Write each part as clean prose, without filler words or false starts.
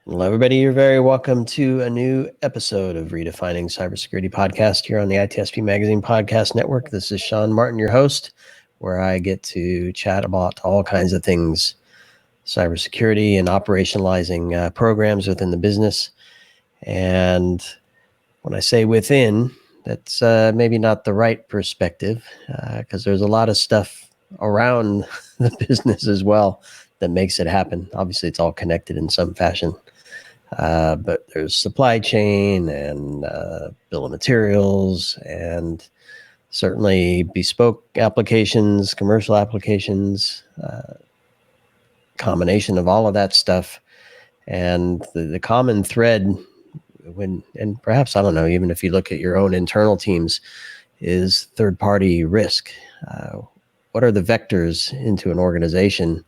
Hello, everybody. You're very welcome to a new episode of Redefining Cybersecurity Podcast here on the ITSPmagazine podcast network. This is Sean Martin, your host, where I get to chat about all kinds of things cybersecurity and operationalizing programs within the business. And when I say within, that's maybe not the right perspective because there's a lot of stuff around the business as well that makes it happen. Obviously, it's all connected in some fashion. But there's supply chain and bill of materials and certainly bespoke applications, commercial applications, combination of all of that stuff. And the common thread and perhaps, I don't know, even if you look at your own internal teams, is third-party risk. What are the vectors into an organization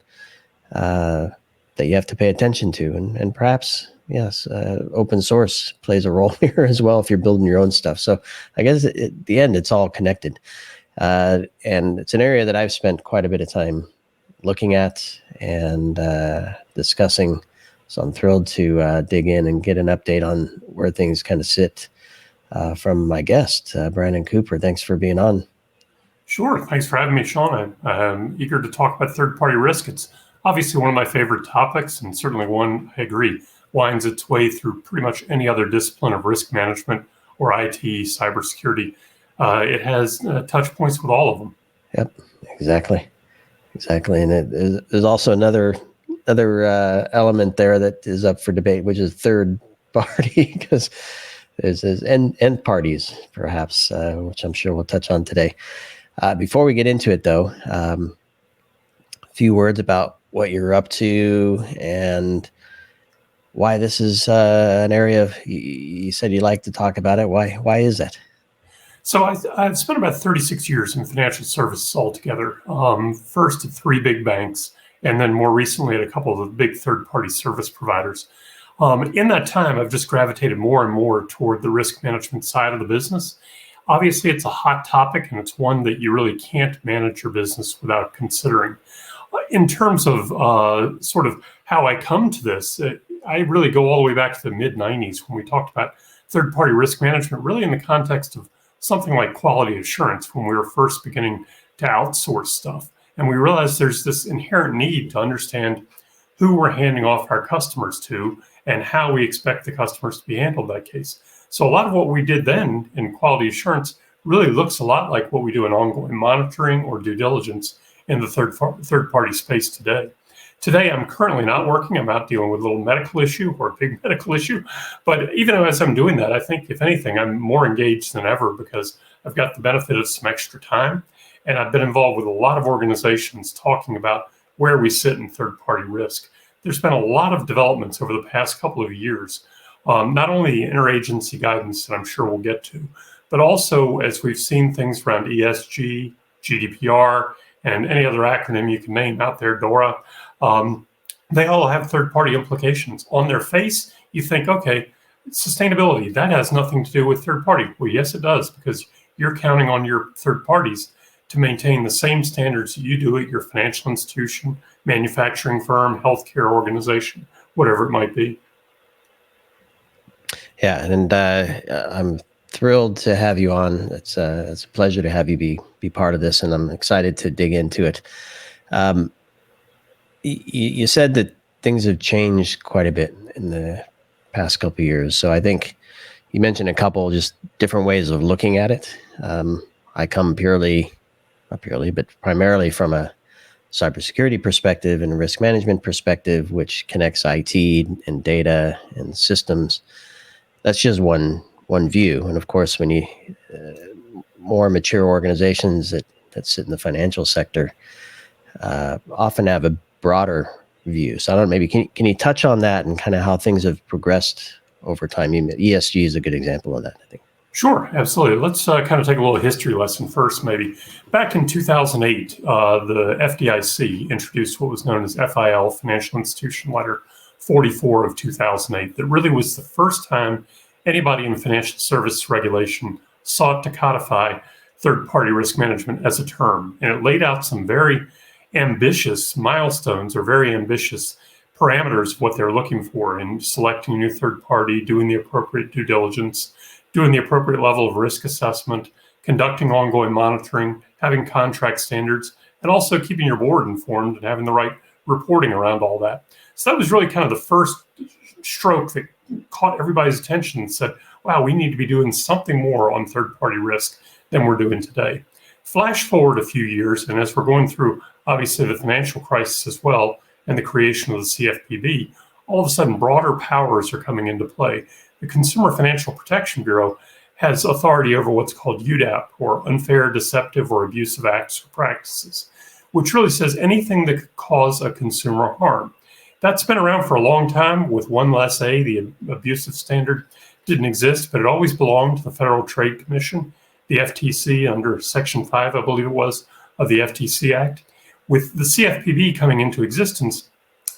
that you have to pay attention to? And perhaps, yes, open source plays a role here as well if you're building your own stuff. So I guess at the end, it's all connected. And it's an area that I've spent quite a bit of time looking at and discussing. So I'm thrilled to dig in and get an update on where things kind of sit from my guest, Branan Cooper. Thanks for being on. Sure. Thanks for having me, Sean. I'm eager to talk about third-party risk. It's obviously one of my favorite topics, and certainly one, I agree, winds its way through pretty much any other discipline of risk management or IT, cybersecurity. It has touch points with all of them. Yep, exactly. And there's also another element there that is up for debate, which is third party, because there's end parties, perhaps, which I'm sure we'll touch on today. Before we get into it, though, a few words about what you're up to and why this is an area you said you like to talk about it. Why is that? So I've spent about 36 years in financial services altogether, first at 3 big banks, and then more recently at a couple of the big third-party service providers. In that time, I've just gravitated more and more toward the risk management side of the business. Obviously, it's a hot topic, and it's one that you really can't manage your business without considering. In terms of sort of how I come to this, I really go all the way back to the mid-90s when we talked about third-party risk management, really in the context of something like quality assurance when we were first beginning to outsource stuff. And we realized there's this inherent need to understand who we're handing off our customers to and how we expect the customers to be handled in that case. So a lot of what we did then in quality assurance really looks a lot like what we do in ongoing monitoring or due diligence in the third-party space today. Today, I'm currently not working. I'm out dealing with a little medical issue or a big medical issue. But even as I'm doing that, I think, if anything, I'm more engaged than ever because I've got the benefit of some extra time. And I've been involved with a lot of organizations talking about where we sit in third-party risk. There's been a lot of developments over the past couple of years, not only interagency guidance that I'm sure we'll get to, but also as we've seen things around ESG, GDPR, and any other acronym you can name out there, DORA. They all have third-party implications. On their face, you think, okay, sustainability, that has nothing to do with third-party. Well, yes, it does, because you're counting on your third parties to maintain the same standards that you do at your financial institution, manufacturing firm, healthcare organization, whatever it might be. Yeah, and I'm thrilled to have you on. It's a pleasure to have you be part of this, and I'm excited to dig into it. You said that things have changed quite a bit in the past couple of years. So I think you mentioned a couple just different ways of looking at it. I come primarily from a cybersecurity perspective and a risk management perspective, which connects IT and data and systems. That's just one view. And of course, when you more mature organizations that sit in the financial sector often have a broader view. So I don't know, maybe can you touch on that and kind of how things have progressed over time? ESG is a good example of that, I think. Sure, absolutely. Let's kind of take a little history lesson first, maybe. Back in 2008, the FDIC introduced what was known as FIL, Financial Institution Letter 44 of 2008. That really was the first time anybody in financial service regulation sought to codify third-party risk management as a term. And it laid out some very ambitious milestones or very ambitious parameters of what they're looking for in selecting a new third party, doing the appropriate due diligence, doing the appropriate level of risk assessment, conducting ongoing monitoring, having contract standards, and also keeping your board informed and having the right reporting around all that. So that was really kind of the first stroke that caught everybody's attention and said, wow, we need to be doing something more on third-party risk than we're doing today. Flash forward a few years, and as we're going through, obviously, the financial crisis as well, and the creation of the CFPB, all of a sudden, broader powers are coming into play. The Consumer Financial Protection Bureau has authority over what's called UDAP, or unfair, deceptive, or abusive acts or practices, which really says anything that could cause a consumer harm. That's been around for a long time with one less A. The abusive standard didn't exist, but it always belonged to the Federal Trade Commission, the FTC under Section 5, I believe it was, of the FTC Act. With the CFPB coming into existence,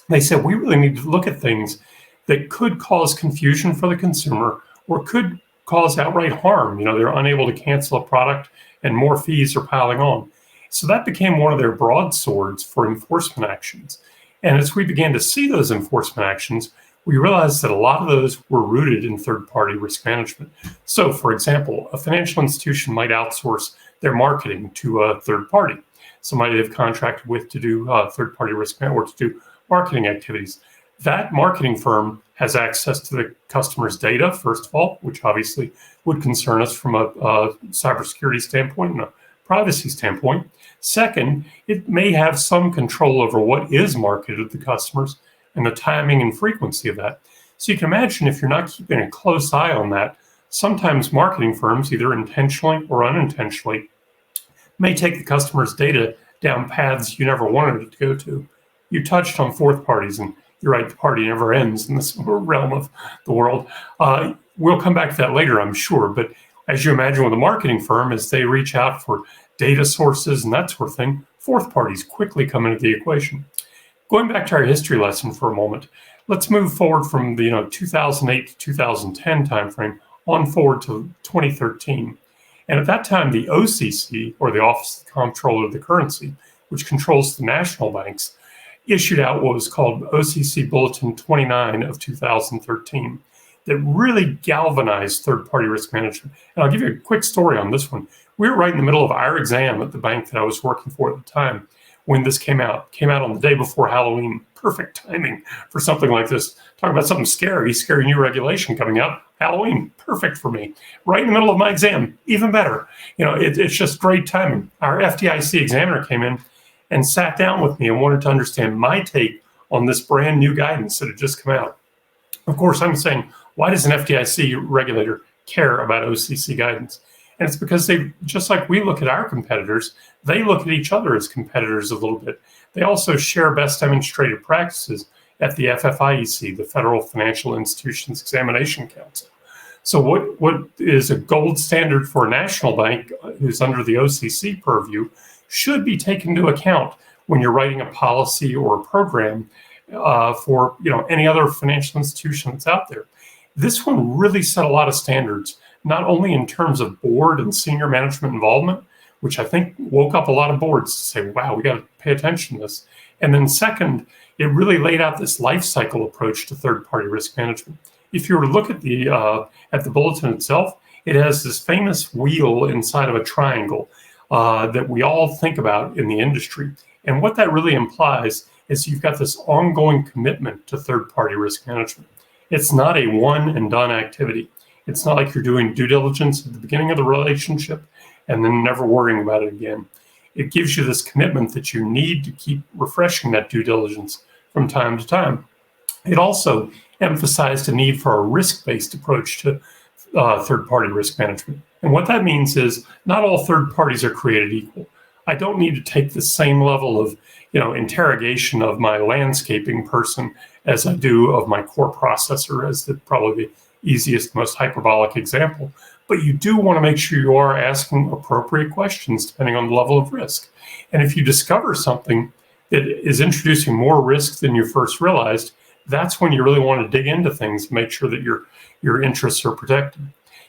they said we really need to look at things that could cause confusion for the consumer or could cause outright harm. They're unable to cancel a product and more fees are piling on. So that became one of their broadswords for enforcement actions. And as we began to see those enforcement actions, we realized that a lot of those were rooted in third-party risk management. So, for example, a financial institution might outsource their marketing to a third party, somebody they've contracted with to do third-party risk management or to do marketing activities. That marketing firm has access to the customer's data, first of all, which obviously would concern us from a cybersecurity standpoint and a privacy standpoint. Second, it may have some control over what is marketed to the customers and the timing and frequency of that. So you can imagine if you're not keeping a close eye on that, sometimes marketing firms, either intentionally or unintentionally, may take the customer's data down paths you never wanted it to go to. You touched on fourth parties, and you're right, the party never ends in this realm of the world. We'll come back to that later, I'm sure. But as you imagine with a marketing firm, as they reach out for data sources and that sort of thing, fourth parties quickly come into the equation. Going back to our history lesson for a moment, let's move forward from the 2008 to 2010 timeframe on forward to 2013. And at that time, the OCC, or the Office of the Comptroller of the Currency, which controls the national banks, issued out what was called OCC Bulletin 29 of 2013 that really galvanized third-party risk management. And I'll give you a quick story on this one. We were right in the middle of our exam at the bank that I was working for at the time when this came out. Came out on the day before Halloween. Perfect timing for something like this. Talk about something scary new regulation coming out. Halloween, perfect for me. Right in the middle of my exam, even better. It's just great timing. Our FDIC examiner came in and sat down with me and wanted to understand my take on this brand new guidance that had just come out. Of course, I'm saying, why does an FDIC regulator care about OCC guidance? And it's because they, just like we look at our competitors, they look at each other as competitors a little bit. They also share best demonstrated practices at the FFIEC, the Federal Financial Institutions Examination Council. So what is a gold standard for a national bank who's under the OCC purview should be taken into account when you're writing a policy or a program for any other financial institution that's out there. This one really set a lot of standards, not only in terms of board and senior management involvement, which I think woke up a lot of boards to say, wow, we got to pay attention to this. And then second, it really laid out this life cycle approach to third-party risk management. If you were to look at the bulletin itself, it has this famous wheel inside of a triangle that we all think about in the industry. And what that really implies is you've got this ongoing commitment to third-party risk management. It's not a one and done activity. It's not like you're doing due diligence at the beginning of the relationship and then never worrying about it again. It gives you this commitment that you need to keep refreshing that due diligence from time to time. It also emphasized a need for a risk-based approach to third-party risk management. And what that means is not all third parties are created equal. I don't need to take the same level of interrogation of my landscaping person as I do of my core processor, as probably the easiest, most hyperbolic example. But you do want to make sure you are asking appropriate questions depending on the level of risk. And if you discover something that is introducing more risk than you first realized, that's when you really want to dig into things, make sure that your interests are protected.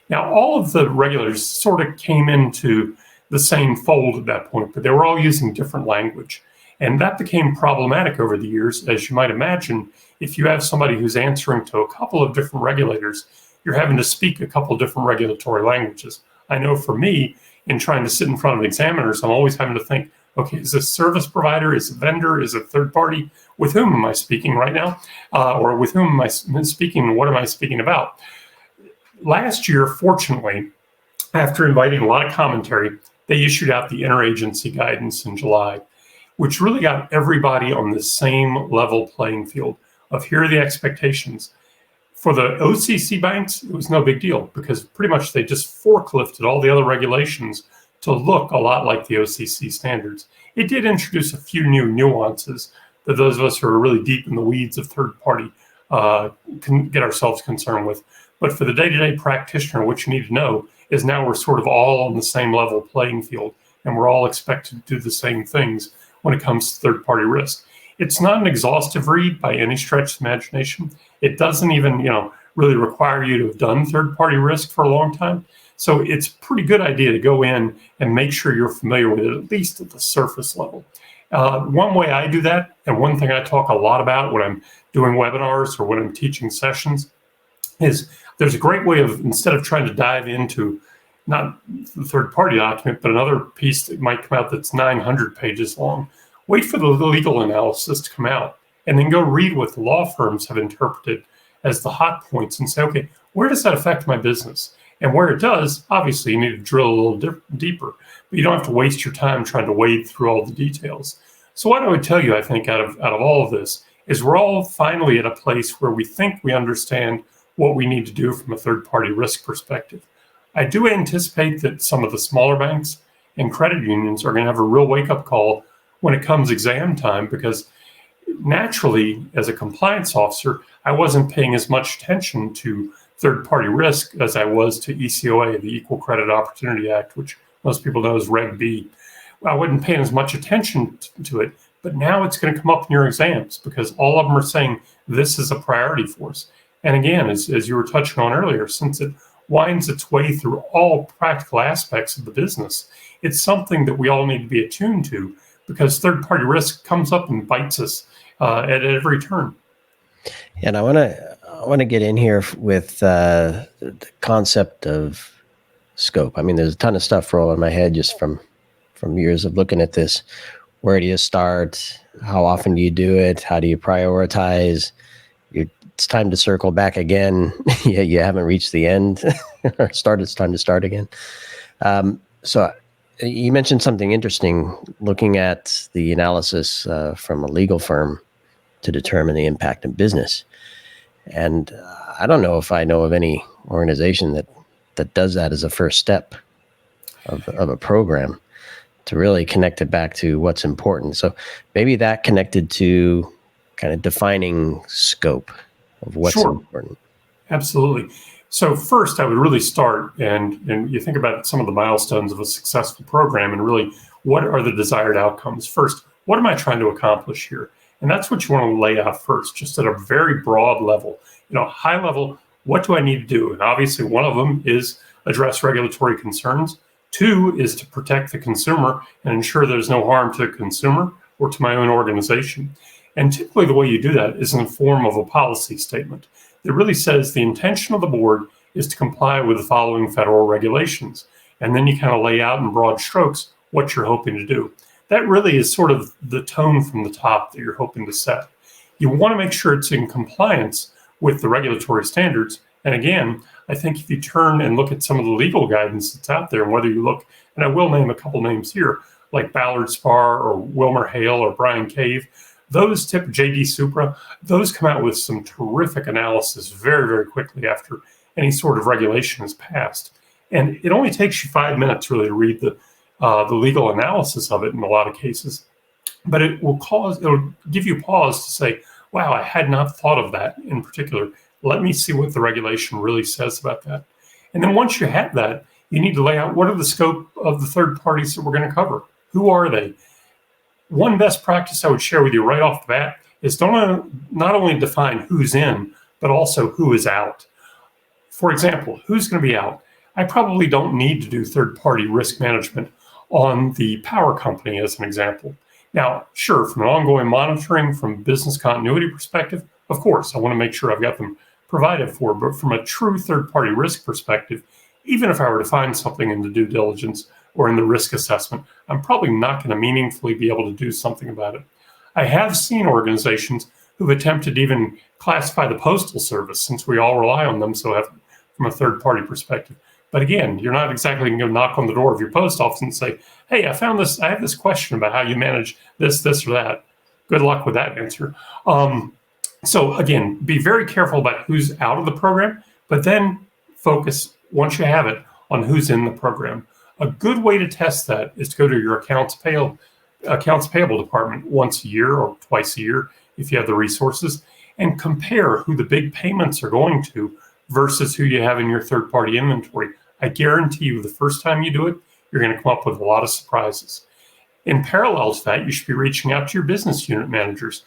Now, all of the regulators sort of came into the same fold at that point, but they were all using different language. And that became problematic over the years. As you might imagine, if you have somebody who's answering to a couple of different regulators, you're having to speak a couple of different regulatory languages. I know for me, in trying to sit in front of examiners, I'm always having to think, okay, is this service provider, is it vendor, is it third party? With whom am I speaking right now? Or with whom am I speaking? What am I speaking about? Last year, fortunately, after inviting a lot of commentary, they issued out the interagency guidance in July, which really got everybody on the same level playing field of here are the expectations. For the OCC banks, it was no big deal because pretty much they just forklifted all the other regulations to look a lot like the OCC standards. It did introduce a few new nuances that those of us who are really deep in the weeds of third party can get ourselves concerned with. But for the day-to-day practitioner, what you need to know is now we're sort of all on the same level playing field, and we're all expected to do the same things when it comes to third-party risk. It's not an exhaustive read by any stretch of the imagination. It doesn't even, really require you to have done third-party risk for a long time. So it's a pretty good idea to go in and make sure you're familiar with it, at least at the surface level. One way I do that, and one thing I talk a lot about when I'm doing webinars or when I'm teaching sessions, is there's a great way of, instead of trying to dive into not the third-party document, but another piece that might come out that's 900 pages long, wait for the legal analysis to come out, and then go read what the law firms have interpreted as the hot points and say, okay, where does that affect my business? And where it does, obviously, you need to drill a little deeper, but you don't have to waste your time trying to wade through all the details. So what I would tell you, I think, out of all of this, is we're all finally at a place where we think we understand what we need to do from a third-party risk perspective. I do anticipate that some of the smaller banks and credit unions are going to have a real wake-up call when it comes exam time, because naturally, as a compliance officer, I wasn't paying as much attention to third-party risk as I was to ECOA, the Equal Credit Opportunity Act, which most people know as Reg B. I wasn't paying as much attention to it, but now it's going to come up in your exams because all of them are saying this is a priority for us. And again, as you were touching on earlier, since it winds its way through all practical aspects of the business, it's something that we all need to be attuned to because third-party risk comes up and bites us at every turn. And I want to get in here with the concept of scope. I mean, there's a ton of stuff rolling in my head just from years of looking at this. Where do you start? How often do you do it? How do you prioritize? It's time to circle back again. You haven't reached the end or start. It's time to start again. So you mentioned something interesting, looking at the analysis from a legal firm to determine the impact in business. And I don't know if I know of any organization that does that as a first step of a program to really connect it back to what's important. So maybe that connected to kind of defining scope of what's Sure. important. Absolutely. So first, I would really start, and you think about some of the milestones of a successful program and really what are the desired outcomes. First, what am I trying to accomplish here? And that's what you want to lay out first, just at a very broad level. High level, what do I need to do? And obviously one of them is address regulatory concerns. Two is to protect the consumer and ensure there's no harm to the consumer or to my own organization. And typically the way you do that is in the form of a policy statement that really says the intention of the board is to comply with the following federal regulations. And then you kind of lay out in broad strokes what you're hoping to do. That really is sort of the tone from the top that you're hoping to set. You want to make sure it's in compliance with the regulatory standards. And again, I think if you turn and look at some of the legal guidance that's out there, and whether you look, and I will name a couple names here, like Ballard Spahr or Wilmer Hale or Brian Cave, those JD Supra, those come out with some terrific analysis very, very quickly after any sort of regulation is passed. And it only takes you 5 minutes really to read the legal analysis of it in a lot of cases. But it'll give you pause to say, wow, I had not thought of that in particular. Let me see what the regulation really says about that. And then once you have that, you need to lay out what are the scope of the third parties that we're going to cover. Who are they? One best practice I would share with you right off the bat is not only define who's in, but also who is out. For example, who's going to be out? I probably don't need to do third-party risk management on the power company as an example. Now, sure, from an ongoing monitoring, from business continuity perspective, of course, I want to make sure I've got them provided for. But from a true third-party risk perspective, even if I were to find something in the due diligence or in the risk assessment, I'm probably not going to meaningfully be able to do something about it. I have seen organizations who've attempted to even classify the Postal Service, since we all rely on them so heavily from a third-party perspective. But again, you're not exactly going to knock on the door of your post office and say, hey, I have this question about how you manage this, or that. Good luck with that answer. So again, be very careful about who's out of the program, but then focus, once you have it, on who's in the program. A good way to test that is to go to your accounts payable department once a year or twice a year, if you have the resources, and compare who the big payments are going to versus who you have in your third-party inventory. I guarantee you the first time you do it, you're going to come up with a lot of surprises. In parallel to that, you should be reaching out to your business unit managers.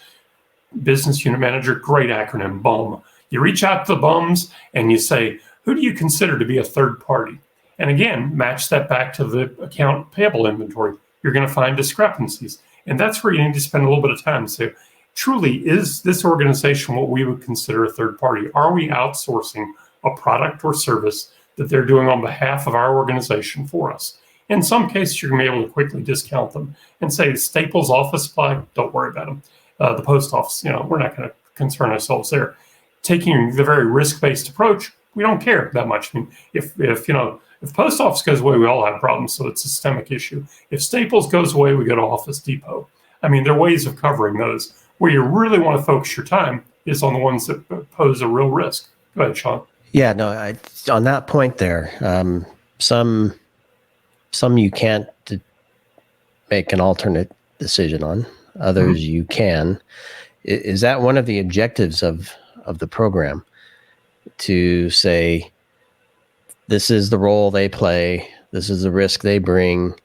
Business unit manager, great acronym, BUM. You reach out to the BUMs and you say, who do you consider to be a third party? And again, match that back to the account payable inventory. You're going to find discrepancies. And that's where you need to spend a little bit of time to say, truly, is this organization what we would consider a third party? Are we outsourcing a product or service that they're doing on behalf of our organization for us? In some cases, you're going to be able to quickly discount them and say, Staples office supply, don't worry about them. The post office, we're not going to concern ourselves there. Taking the very risk-based approach, we don't care that much. I mean, if post office goes away, we all have problems, so it's a systemic issue. If Staples goes away, we go to Office Depot. I mean, there are ways of covering those. Where you really want to focus your time is on the ones that pose a real risk. Go ahead, Sean. Yeah, no, on that point there, some you can't make an alternate decision on. Others you can. Is that one of the objectives of the program? To say, this is the role they play, this is the risk they bring.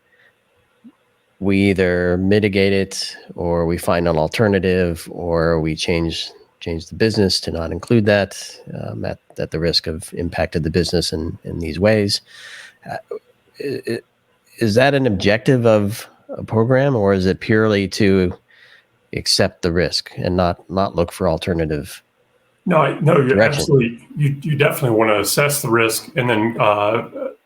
We either mitigate it, or we find an alternative, or we change the business to not include that at the risk of impacted the business in these ways. Is that an objective of a program, or is it purely to accept the risk and not look for alternative? No, you're absolutely. You definitely want to assess the risk and then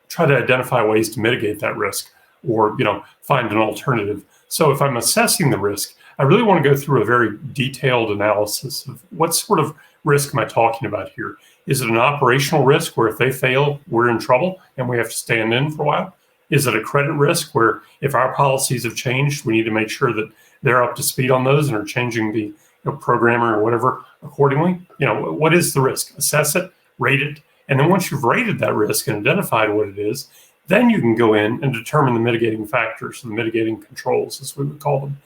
try to identify ways to mitigate that risk, or find an alternative. So if I'm assessing the risk, I really want to go through a very detailed analysis of what sort of risk am I talking about here. Is it an operational risk where if they fail, we're in trouble and we have to stand in for a while? Is it a credit risk where if our policies have changed, we need to make sure that they're up to speed on those and are changing the programmer or whatever accordingly? What is the risk? Assess it, rate it. And then once you've rated that risk and identified what it is, then you can go in and determine the mitigating factors, the mitigating controls, as we would call them.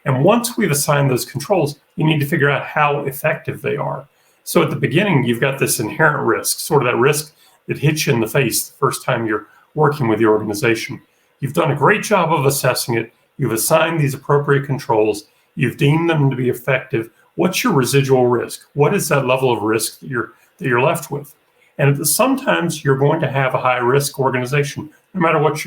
And once we've assigned those controls, you need to figure out how effective they are. So at the beginning, you've got this inherent risk, sort of that risk that hits you in the face the first time you're working with the organization. You've done a great job of assessing it. You've assigned these appropriate controls. You've deemed them to be effective. What's your residual risk? What is that level of risk that you're left with? And sometimes you're going to have a high risk organization, no matter what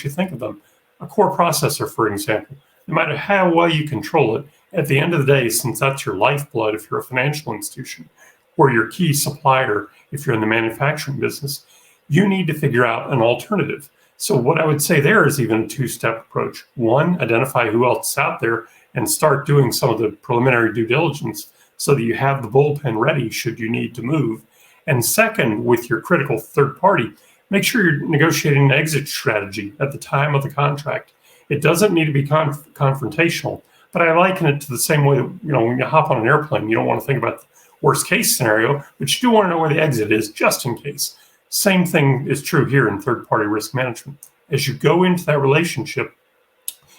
you think of them. A core processor, for example, no matter how well you control it, at the end of the day, since that's your lifeblood, if you're a financial institution, or your key supplier, if you're in the manufacturing business, you need to figure out an alternative. So what I would say there is even a two-step approach. One, identify who else is out there and start doing some of the preliminary due diligence so that you have the bullpen ready should you need to move. And second, with your critical third party, make sure you're negotiating an exit strategy at the time of the contract. It doesn't need to be confrontational, but I liken it to the same way that, when you hop on an airplane, you don't want to think about the worst case scenario, but you do want to know where the exit is just in case. Same thing is true here in third-party risk management. As you go into that relationship,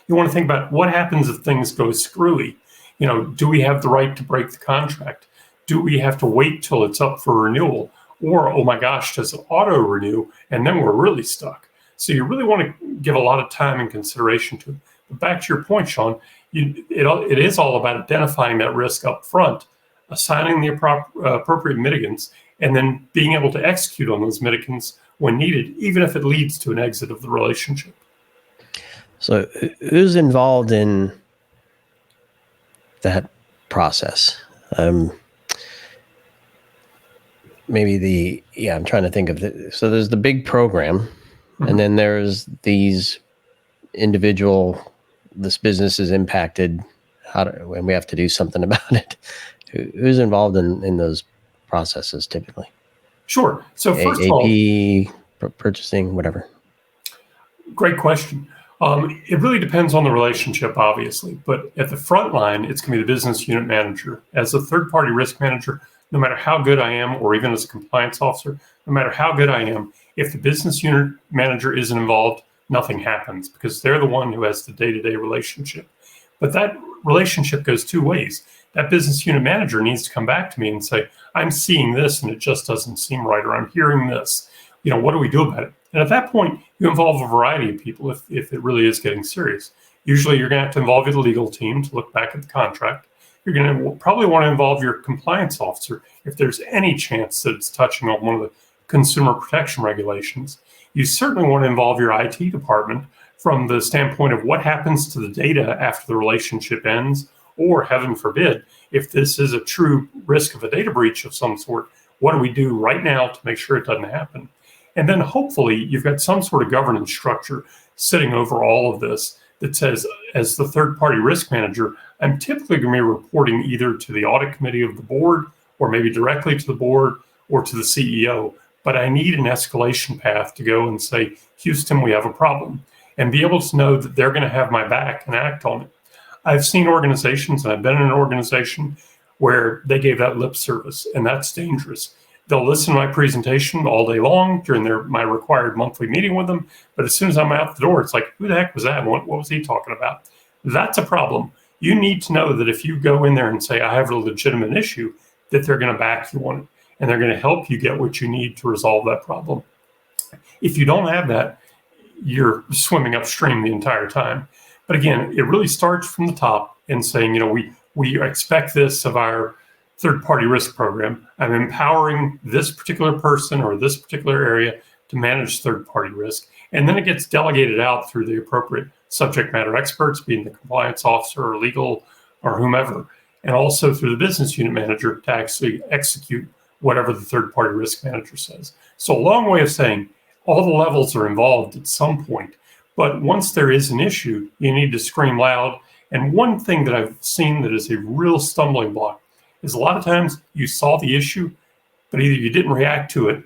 you want to think about what happens if things go screwy. Do we have the right to break the contract? Do we have to wait till it's up for renewal? Or, oh my gosh, does it auto-renew? And then we're really stuck. So you really want to give a lot of time and consideration to it. But back to your point, Sean, it is all about identifying that risk up front, assigning the appropriate mitigants, and then being able to execute on those mitigants when needed, even if it leads to an exit of the relationship. So who's involved in that process? I'm trying to think of so there's the big program, and then there's these this business is impacted, when we have to do something about it. Who's involved in those processes typically? Sure. So first of all, purchasing, whatever. Great question. It really depends on the relationship, obviously, but at the front line, it's going to be the business unit manager. As a third-party risk manager, no matter how good I am, or even as a compliance officer, no matter how good I am, if the business unit manager isn't involved, nothing happens, because they're the one who has the day-to-day relationship. But that relationship goes two ways. That business unit manager needs to come back to me and say, I'm seeing this and it just doesn't seem right, or I'm hearing this. What do we do about it? And at that point, you involve a variety of people if it really is getting serious. Usually you're going to have to involve your legal team to look back at the contract. You're going to probably want to involve your compliance officer if there's any chance that it's touching on one of the consumer protection regulations. You certainly want to involve your IT department from the standpoint of what happens to the data after the relationship ends, or heaven forbid, if this is a true risk of a data breach of some sort, what do we do right now to make sure it doesn't happen? And then hopefully you've got some sort of governance structure sitting over all of this that says, as the third-party risk manager, I'm typically going to be reporting either to the audit committee of the board, or maybe directly to the board or to the CEO. But I need an escalation path to go and say, Houston, we have a problem, and be able to know that they're going to have my back and act on it. I've seen organizations, and I've been in an organization where they gave that lip service, and that's dangerous. They'll listen to my presentation all day long during my required monthly meeting with them. But as soon as I'm out the door, it's like, who the heck was that? What was he talking about? That's a problem. You need to know that if you go in there and say, I have a legitimate issue, that they're going to back you on it. And they're going to help you get what you need to resolve that problem. If you don't have that, you're swimming upstream the entire time. But again, it really starts from the top and saying, we expect this of our third-party risk program. I'm empowering this particular person or this particular area to manage third-party risk. And then it gets delegated out through the appropriate subject matter experts, being the compliance officer or legal or whomever, and also through the business unit manager to actually execute whatever the third-party risk manager says. So a long way of saying all the levels are involved at some point. But once there is an issue, you need to scream loud. And one thing that I've seen that is a real stumbling block is a lot of times you saw the issue, but either you didn't react to it,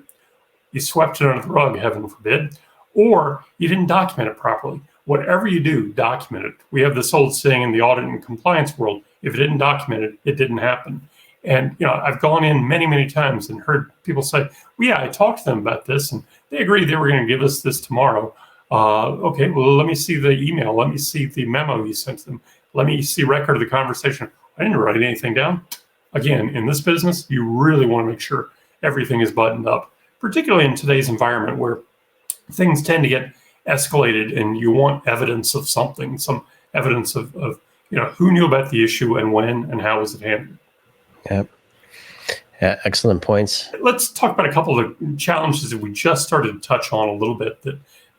you swept it under the rug, heaven forbid, or you didn't document it properly. Whatever you do, document it. We have this old saying in the audit and compliance world, if it didn't document it, it didn't happen. And I've gone in many, many times and heard people say, well, yeah, I talked to them about this and they agreed they were going to give us this tomorrow. Okay, well, let me see the email. Let me see the memo you sent to them. Let me see record of the conversation. I didn't write anything down. Again, in this business, you really want to make sure everything is buttoned up, particularly in today's environment where things tend to get escalated and you want evidence of something, some evidence of who knew about the issue and when and how was it handled. Yeah, excellent points. Let's talk about a couple of the challenges that we just started to touch on a little bit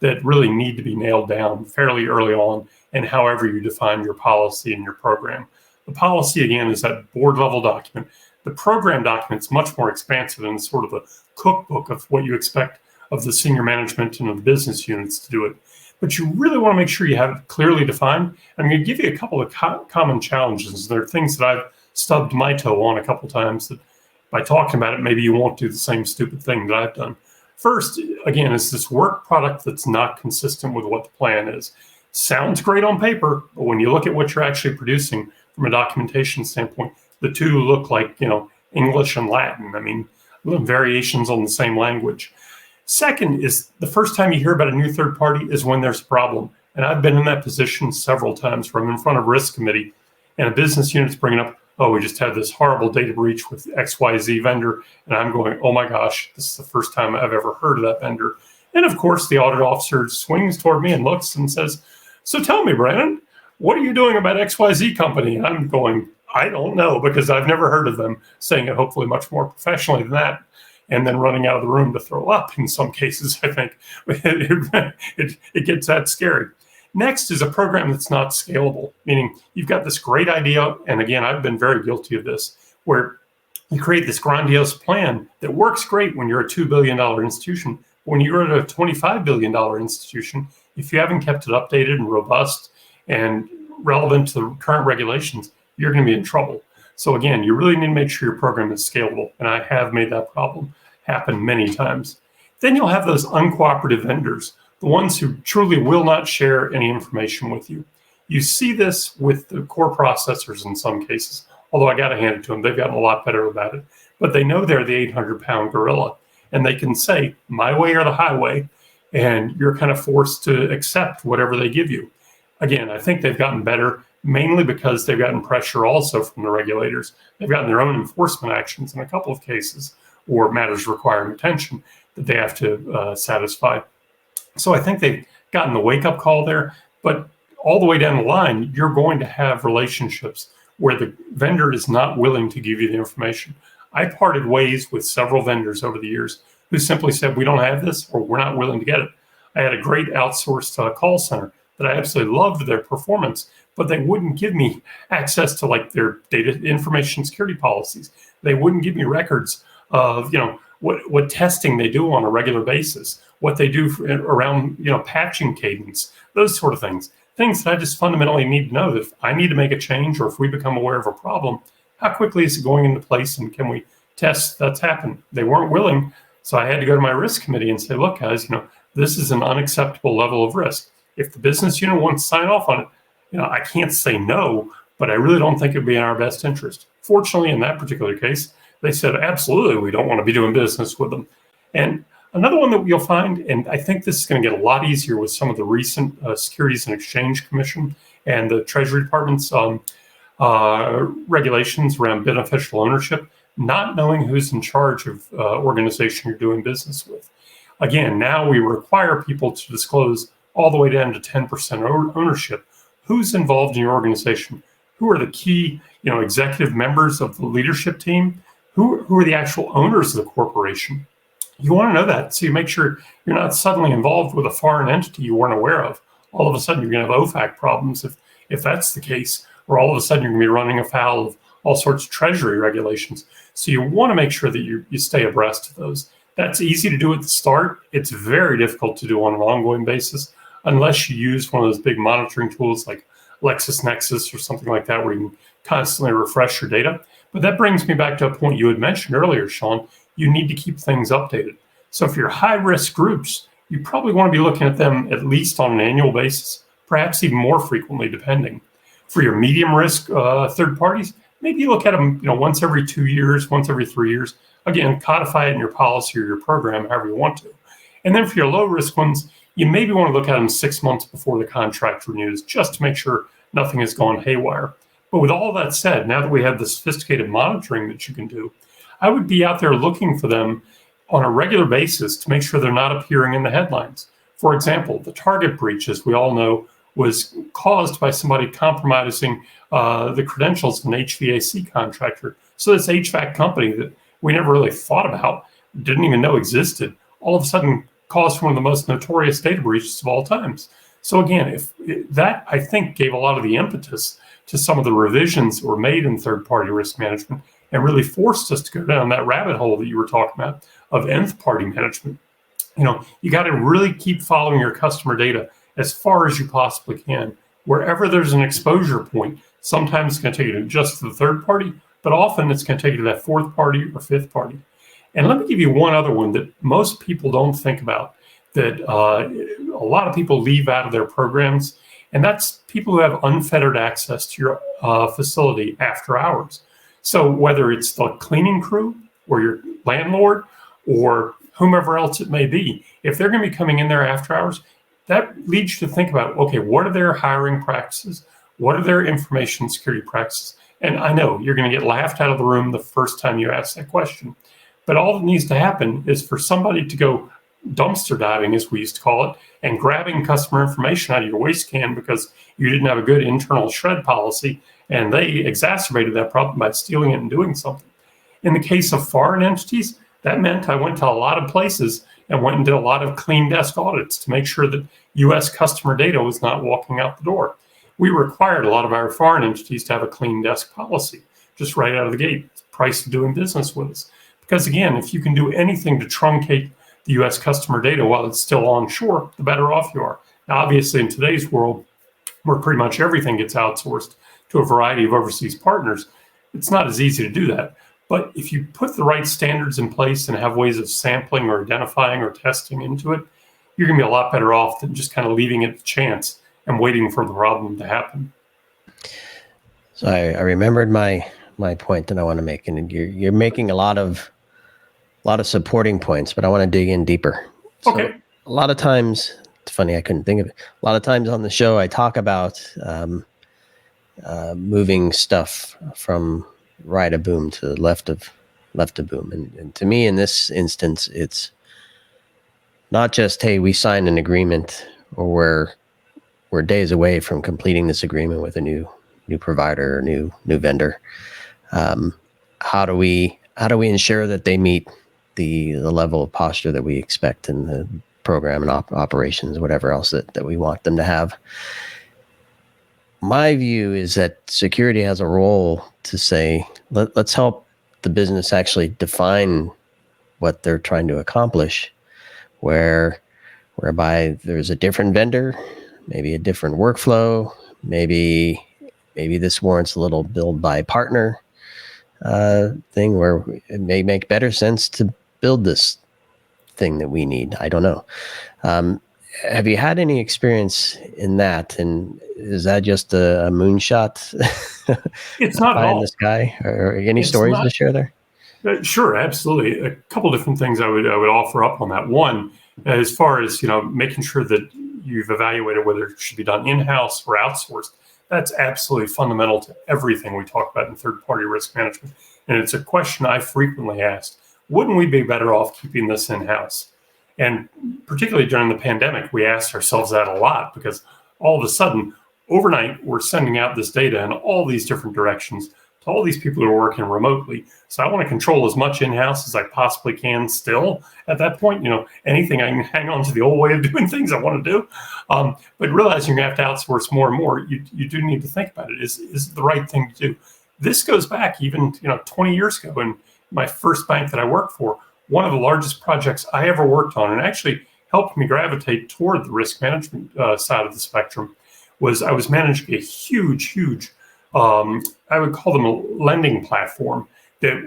that really need to be nailed down fairly early on, and however you define your policy and your program. The policy, again, is that board level document. The program document is much more expansive and sort of a cookbook of what you expect of the senior management and of the business units to do it. But you really want to make sure you have it clearly defined. I'm going to give you a couple of common challenges. There are things that I've stubbed my toe on a couple times that by talking about it, maybe you won't do the same stupid thing that I've done. First, again, is this work product that's not consistent with what the plan is. Sounds great on paper, but when you look at what you're actually producing from a documentation standpoint, the two look like, English and Latin. I mean, variations on the same language. Second is the first time you hear about a new third party is when there's a problem. And I've been in that position several times where I'm in front of risk committee and a business unit's bringing up, oh, we just had this horrible data breach with XYZ vendor. And I'm going, oh my gosh, this is the first time I've ever heard of that vendor. And of course, the audit officer swings toward me and looks and says, so tell me, Branan, what are you doing about XYZ company? And I'm going, I don't know, because I've never heard of them, saying it hopefully much more professionally than that, and then running out of the room to throw up in some cases. I think it gets that scary. Next is a program that's not scalable, meaning you've got this great idea. And again, I've been very guilty of this, where you create this grandiose plan that works great when you're a $2 billion institution. When you're at a $25 billion institution, if you haven't kept it updated and robust and relevant to the current regulations, you're going to be in trouble. So again, you really need to make sure your program is scalable. And I have made that problem happen many times. Then you'll have those uncooperative vendors, the ones who truly will not share any information with you. You see this with the core processors in some cases, although I got to hand it to them. They've gotten a lot better about it. But they know they're the 800-pound gorilla, and they can say, my way or the highway, and you're kind of forced to accept whatever they give you. Again, I think they've gotten better, mainly because they've gotten pressure also from the regulators. They've gotten their own enforcement actions in a couple of cases, or matters requiring attention that they have to satisfy. So I think they've gotten the wake-up call there, but all the way down the line, you're going to have relationships where the vendor is not willing to give you the information. I parted ways with several vendors over the years who simply said, we don't have this, or we're not willing to get it. I had a great outsourced call center that I absolutely loved their performance, but they wouldn't give me access to like their data information security policies. They wouldn't give me records of, what testing they do on a regular basis, what they do around, patching cadence, those sort of things that I just fundamentally need to know that if I need to make a change or if we become aware of a problem, how quickly is it going into place and can we test that's happened? They weren't willing. So I had to go to my risk committee and say, look, guys, this is an unacceptable level of risk. If the business unit wants to sign off on it, I can't say no, but I really don't think it'd be in our best interest. Fortunately, in that particular case, they said, absolutely, we don't want to be doing business with them. And another one that you'll find, and I think this is going to get a lot easier with some of the recent Securities and Exchange Commission and the Treasury Department's regulations around beneficial ownership, not knowing who's in charge of organization you're doing business with. Again, now we require people to disclose all the way down to 10% ownership. Who's involved in your organization? Who are the key, executive members of the leadership team? Who are the actual owners of the corporation? You want to know that, so you make sure you're not suddenly involved with a foreign entity you weren't aware of. All of a sudden, you're going to have OFAC problems if that's the case, or all of a sudden you're going to be running afoul of all sorts of Treasury regulations. So you want to make sure that you stay abreast of those. That's easy to do at the start. It's very difficult to do on an ongoing basis unless you use one of those big monitoring tools like LexisNexis or something like that, where you can constantly refresh your data. But that brings me back to a point you had mentioned earlier, Sean. You need to keep things updated. So if you're high-risk groups, you probably want to be looking at them at least on an annual basis, perhaps even more frequently, depending. For your medium-risk third parties, maybe you look at them once every 2 years, once every 3 years. Again, codify it in your policy or your program, however you want to. And then for your low-risk ones, you maybe want to look at them 6 months before the contract renews, just to make sure nothing has gone haywire. But with all that said, now that we have the sophisticated monitoring that you can do, I would be out there looking for them on a regular basis to make sure they're not appearing in the headlines. For example, the Target breach, as we all know, was caused by somebody compromising the credentials of an HVAC contractor. So this HVAC company that we never really thought about, didn't even know existed, all of a sudden caused one of the most notorious data breaches of all times. So again, that I think gave a lot of the impetus to some of the revisions that were made in third-party risk management and really forced us to go down that rabbit hole that you were talking about of nth-party management. You got to really keep following your customer data as far as you possibly can. Wherever there's an exposure point, sometimes it's going to take you to just the third party, but often it's going to take you to that fourth party or fifth party. And let me give you one other one that most people don't think about, that a lot of people leave out of their programs, and that's people who have unfettered access to your facility after hours. So whether it's the cleaning crew or your landlord or whomever else it may be, if they're going to be coming in there after hours, that leads you to think about, okay, what are their hiring practices? What are their information security practices? And I know you're going to get laughed out of the room the first time you ask that question, but all that needs to happen is for somebody to go dumpster diving, as we used to call it, and grabbing customer information out of your waste can because you didn't have a good internal shred policy, and they exacerbated that problem by stealing it and doing something. In the case of foreign entities, that meant I went to a lot of places and went and did a lot of clean desk audits to make sure that U.S. customer data was not walking out the door. We required a lot of our foreign entities to have a clean desk policy, just right out of the gate, price of doing business with us. Because again, if you can do anything to truncate the U.S. customer data while it's still onshore, the better off you are. Now, obviously, in today's world, where pretty much everything gets outsourced to a variety of overseas partners, it's not as easy to do that. But if you put the right standards in place and have ways of sampling or identifying or testing into it, you're going to be a lot better off than just kind of leaving it to chance and waiting for the problem to happen. So I remembered my point that I want to make, and you're making a lot of supporting points, but I want to dig in deeper. Okay. So a lot of times, it's funny, I couldn't think of it. A lot of times on the show, I talk about moving stuff from right of boom to left of boom. And to me, in this instance, it's not just, hey, we signed an agreement, or we're days away from completing this agreement with a new provider or new vendor. How do we ensure that they meet the level of posture that we expect in the program and operations, whatever else that we want them to have? My view is that security has a role to say, let's help the business actually define what they're trying to accomplish, whereby there's a different vendor, maybe a different workflow, maybe this warrants a little build by partner thing, where it may make better sense to build this thing that we need. I don't know. Have you had any experience in that? And is that just a moonshot? It's not pie at in all. the sky, or any stories to share there? Sure, absolutely. A couple different things I would offer up on that. One, as far as making sure that you've evaluated whether it should be done in-house or outsourced. That's absolutely fundamental to everything we talk about in third-party risk management. And it's a question I frequently asked. Wouldn't we be better off keeping this in-house? And particularly during the pandemic, we asked ourselves that a lot, because all of a sudden, overnight, we're sending out this data in all these different directions to all these people who are working remotely. So I want to control as much in-house as I possibly can still at that point. Anything I can hang on to the old way of doing things I want to do. But realizing you have to outsource more and more, you do need to think about it. Is it the right thing to do? This goes back even 20 years ago in my first bank that I worked for. One of the largest projects I ever worked on, and actually helped me gravitate toward the risk management side of the spectrum, was I was managing a huge, I would call them a lending platform that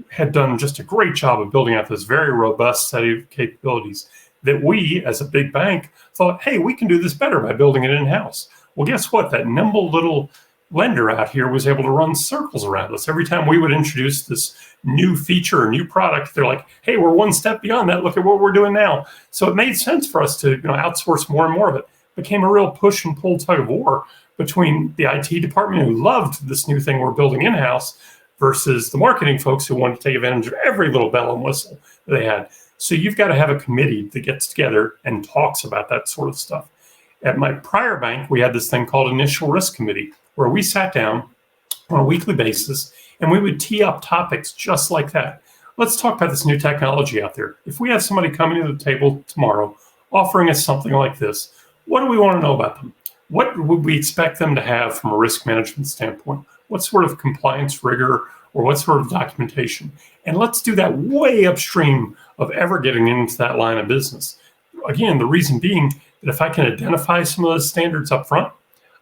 had done just a great job of building out this very robust set of capabilities that we, as a big bank, thought, hey, we can do this better by building it in-house. Well, guess what? That nimble little lender out here was able to run circles around us. Every time we would introduce this new feature or new product, they're like, hey, we're one step beyond that. Look at what we're doing now. So it made sense for us to outsource more and more of it. It became a real push and pull tug of war between the IT department, who loved this new thing we're building in-house, versus the marketing folks who wanted to take advantage of every little bell and whistle that they had. So you've got to have a committee that gets together and talks about that sort of stuff. At my prior bank, we had this thing called Initial Risk Committee, where we sat down on a weekly basis and we would tee up topics just like that. Let's talk about this new technology out there. If we have somebody coming to the table tomorrow offering us something like this, what do we want to know about them? What would we expect them to have from a risk management standpoint? What sort of compliance rigor or what sort of documentation? And let's do that way upstream of ever getting into that line of business. Again, the reason being that if I can identify some of those standards up front,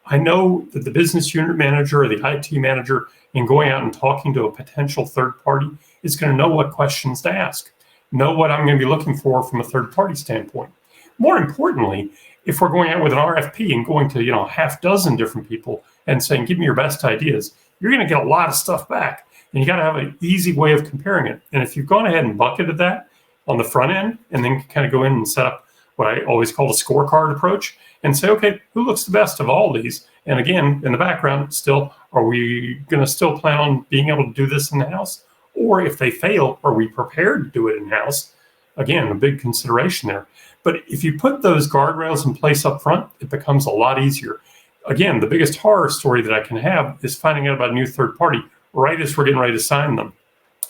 I know that the business unit manager or the IT manager, in going out and talking to a potential third party, is going to know what questions to ask, know what I'm going to be looking for from a third party standpoint. More importantly, if we're going out with an RFP and going to half dozen different people and saying, give me your best ideas, you're going to get a lot of stuff back. And you got to have an easy way of comparing it. And if you've gone ahead and bucketed that on the front end, and then kind of go in and set up what I always call a scorecard approach, and say, okay, who looks the best of all these? And again, in the background, still, are we going to still plan on being able to do this in-house? Or if they fail, are we prepared to do it in-house? Again, a big consideration there. But if you put those guardrails in place up front, it becomes a lot easier. Again, the biggest horror story that I can have is finding out about a new third party right as we're getting ready to sign them.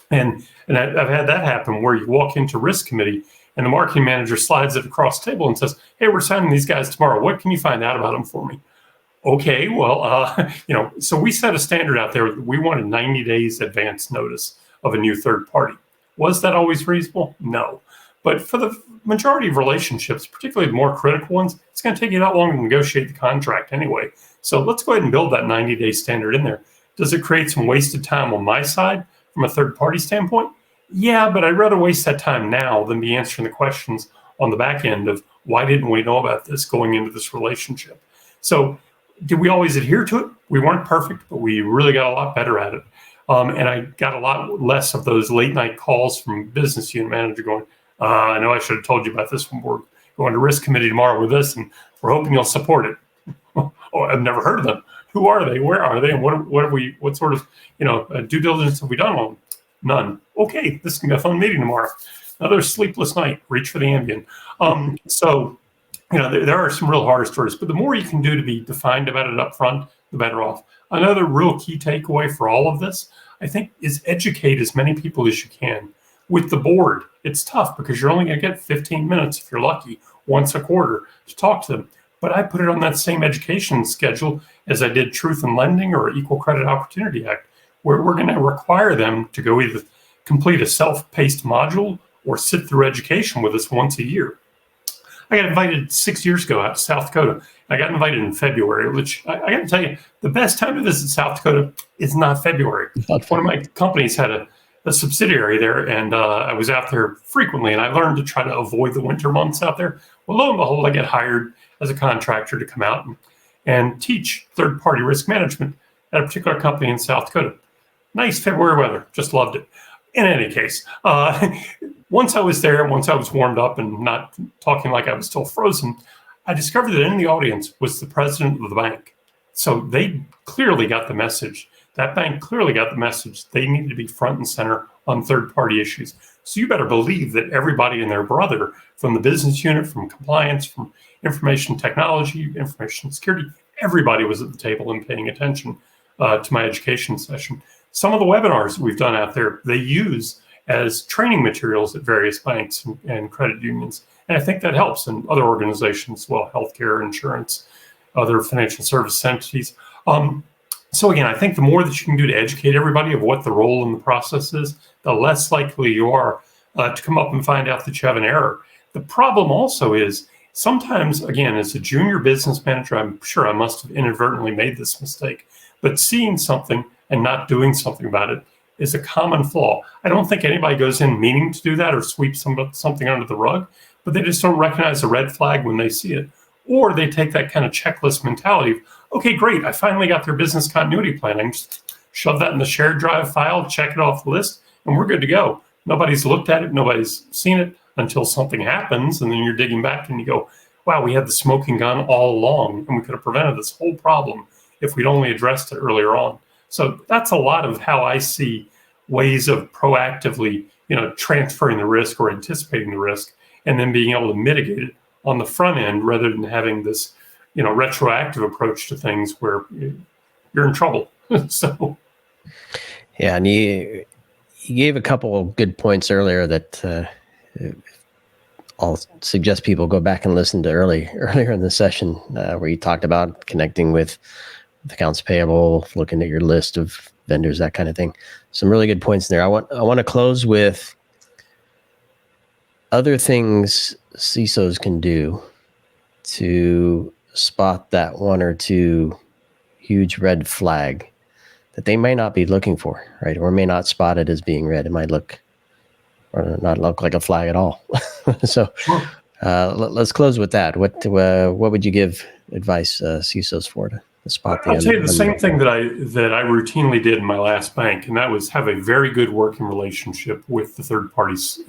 And I've had that happen where you walk into risk committee And the marketing manager slides it across the table and says, hey, we're signing these guys tomorrow. What can you find out about them for me? Okay, well, so we set a standard out there. We wanted 90 days advance notice of a new third party. Was that always reasonable? No. But for the majority of relationships, particularly the more critical ones, it's going to take you that long to negotiate the contract anyway. So let's go ahead and build that 90-day standard in there. Does it create some wasted time on my side from a third-party standpoint? Yeah, but I'd rather waste that time now than be answering the questions on the back end of why didn't we know about this going into this relationship? So did we always adhere to it? We weren't perfect, but we really got a lot better at it. And I got a lot less of those late night calls from business unit manager going, I know I should have told you about this when we're going to risk committee tomorrow with this, and we're hoping you'll support it. Oh, I've never heard of them. Who are they? Where are they? And what sort of, due diligence have we done on them? None. Okay, this can be a fun meeting tomorrow. Another sleepless night. Reach for the Ambien. So, there are some real horror stories, but the more you can do to be defined about it up front, the better off. Another real key takeaway for all of this, I think, is educate as many people as you can. With the board, it's tough because you're only going to get 15 minutes, if you're lucky, once a quarter to talk to them. But I put it on that same education schedule as I did Truth in Lending or Equal Credit Opportunity Act, where we're going to require them to go either complete a self-paced module or sit through education with us once a year. I got invited 6 years ago out to South Dakota. I got invited in February, which I got to tell you, the best time to visit South Dakota is not February. One of my companies had a subsidiary there, and I was out there frequently, and I learned to try to avoid the winter months out there. Well, lo and behold, I get hired as a contractor to come out and teach third-party risk management at a particular company in South Dakota. Nice February weather, just loved it. In any case, once I was there, once I was warmed up and not talking like I was still frozen, I discovered that in the audience was the president of the bank. So they clearly got the message. That bank clearly got the message. They needed to be front and center on third-party issues. So you better believe that everybody and their brother from the business unit, from compliance, from information technology, information security, everybody was at the table and paying attention to my education session. Some of the webinars we've done out there, they use as training materials at various banks and credit unions. And I think that helps in other organizations as well, healthcare, insurance, other financial service entities. So again, I think the more that you can do to educate everybody of what the role in the process is, the less likely you are to come up and find out that you have an error. The problem also is sometimes, again, as a junior business manager, I'm sure I must have inadvertently made this mistake, but seeing something and not doing something about it is a common flaw. I don't think anybody goes in meaning to do that or sweep something under the rug, but they just don't recognize a red flag when they see it. Or they take that kind of checklist mentality of, okay, great, I finally got their business continuity plan. I can just shove that in the shared drive file, check it off the list, and we're good to go. Nobody's looked at it, nobody's seen it until something happens, and then you're digging back and you go, wow, we had the smoking gun all along, and we could have prevented this whole problem if we'd only addressed it earlier on. So that's a lot of how I see ways of proactively, transferring the risk or anticipating the risk, and then being able to mitigate it on the front end rather than having this, retroactive approach to things where you're in trouble. So, yeah, and you gave a couple of good points earlier that I'll suggest people go back and listen to earlier in the session where you talked about connecting with accounts payable, looking at your list of vendors, that kind of thing. Some really good points in there. I want to close with other things CISOs can do to spot that one or two huge red flag that they may not be looking for, right? Or may not spot it as being red. It might look or not look like a flag at all. So let's close with that. What would you give advice CISOs for to spot the? I'll tell you the same thing that I routinely did in my last bank, and that was have a very good working relationship with the third parties'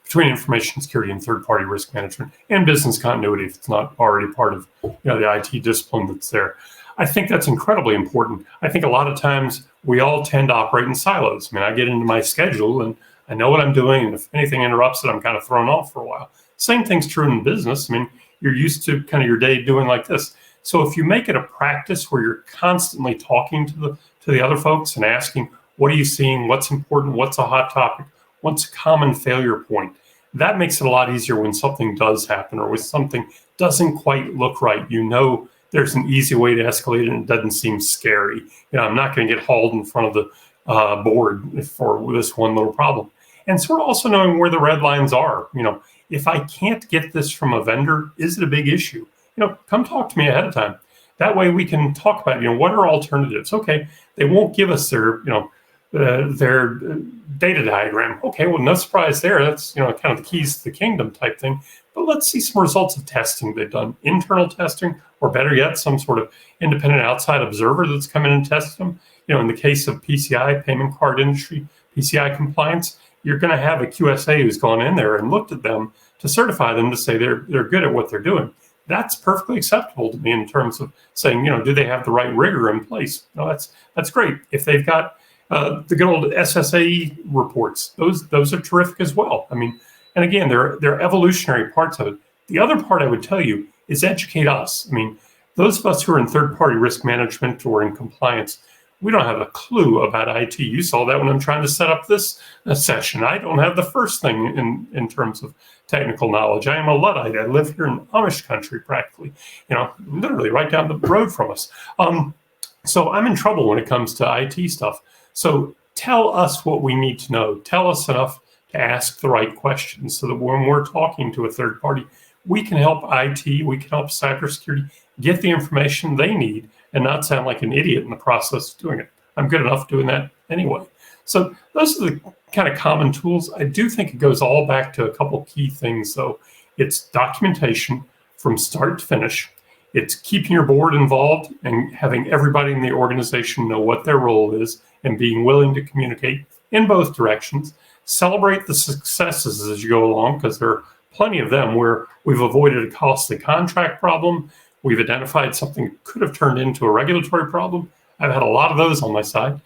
between information security and third-party risk management and business continuity if it's not already part of the IT discipline that's there. I think that's incredibly important. I think a lot of times we all tend to operate in silos. I mean, I get into my schedule and I know what I'm doing, and if anything interrupts it, I'm kind of thrown off for a while. Same thing's true in business. I mean, you're used to kind of your day doing like this. So if you make it a practice where you're constantly talking to the other folks and asking, what are you seeing? What's important? What's a hot topic? What's a common failure point? That makes it a lot easier when something does happen or when something doesn't quite look right. There's an easy way to escalate it and it doesn't seem scary. I'm not going to get hauled in front of the board for this one little problem. And sort of also knowing where the red lines are. If I can't get this from a vendor, is it a big issue? Come talk to me ahead of time. That way we can talk about, what are alternatives? Okay, they won't give us their data diagram. Okay, well, no surprise there. That's, kind of the keys to the kingdom type thing. But let's see some results of testing they've done, internal testing, or better yet, some sort of independent outside observer that's come in and tested them. In the case of PCI, payment card industry, PCI compliance, you're going to have a QSA who's gone in there and looked at them to certify them to say they're good at what they're doing. That's perfectly acceptable to me in terms of saying, do they have the right rigor in place? That's great. If they've got the good old SSAE reports, those are terrific as well. And again, they're evolutionary parts of it. The other part I would tell you is educate us. Those of us who are in third-party risk management or in compliance, we don't have a clue about IT. You saw that when I'm trying to set up this session. I don't have the first thing in terms of technical knowledge. I am a Luddite. I live here in Amish country practically, literally right down the road from us. So I'm in trouble when it comes to IT stuff. So tell us what we need to know. Tell us enough to ask the right questions so that when we're talking to a third party, we can help IT, we can help cybersecurity get the information they need and not sound like an idiot in the process of doing it. I'm good enough doing that anyway. So those are the kind of common tools. I do think it goes all back to a couple key things, though. It's documentation from start to finish. It's keeping your board involved and having everybody in the organization know what their role is and being willing to communicate in both directions. Celebrate the successes as you go along, because there are plenty of them where we've avoided a costly contract problem. We've identified something that could have turned into a regulatory problem. I've had a lot of those on my side.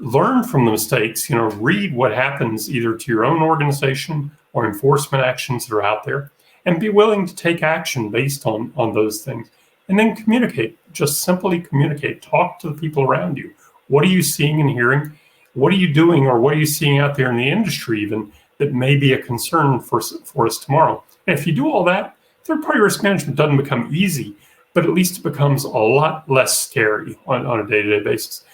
Learn from the mistakes, read what happens either to your own organization or enforcement actions that are out there, and be willing to take action based on those things. And then communicate, just simply communicate. Talk to the people around you. What are you seeing and hearing? What are you doing or what are you seeing out there in the industry even that may be a concern for us tomorrow? And if you do all that, third-party risk management doesn't become easy, but at least it becomes a lot less scary on a day-to-day basis.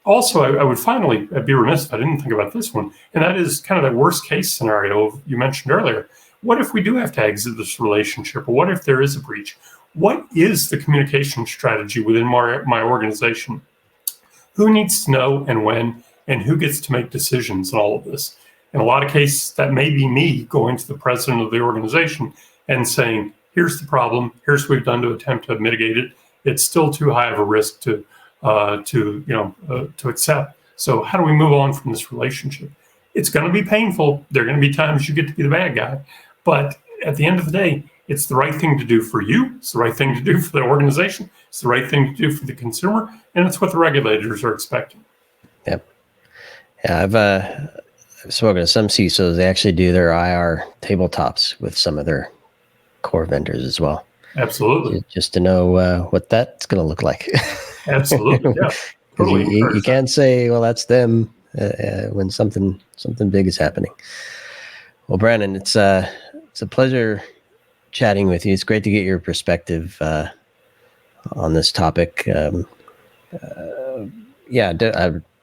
Also, I would finally, I'd be remiss if I didn't think about this one, and that is kind of the worst case scenario you mentioned earlier. What if we do have to exit this relationship, or what if there is a breach? What is the communication strategy within my organization? Who needs to know and when, and who gets to make decisions in all of this? In a lot of cases, that may be me going to the president of the organization and saying, here's the problem, here's what we've done to attempt to mitigate it. It's still too high of a risk to accept. So how do we move on from this relationship? It's going to be painful. There are going to be times you get to be the bad guy. But at the end of the day, it's the right thing to do for you. It's the right thing to do for the organization. It's the right thing to do for the consumer. And it's what the regulators are expecting. Yep. Yeah, I've spoken to some CISOs. They actually do their IR tabletops with some of their core vendors as well. Absolutely. Just to know what that's going to look like. Absolutely. Yeah. Totally. You can't say, well, that's them when something big is happening. Well, Branan, it's a pleasure chatting with you. It's great to get your perspective on this topic.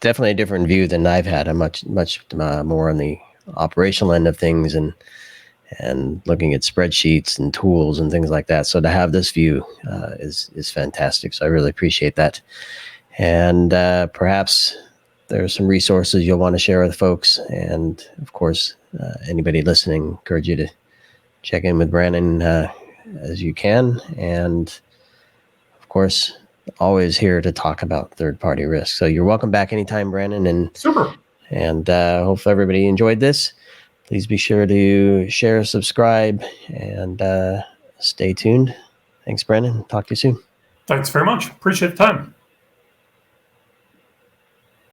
Definitely a different view than I've had. I'm much more on the operational end of things and looking at spreadsheets and tools and things like that. So to have this view is fantastic. So I really appreciate that. And perhaps there's some resources you'll want to share with folks. And of course, anybody listening, encourage you to check in with Branan as you can. And of course, always here to talk about third-party risk. So you're welcome back anytime, Branan. And super. And hope everybody enjoyed this. Please be sure to share, subscribe, and stay tuned. Thanks, Branan. Talk to you soon. Thanks very much. Appreciate the time.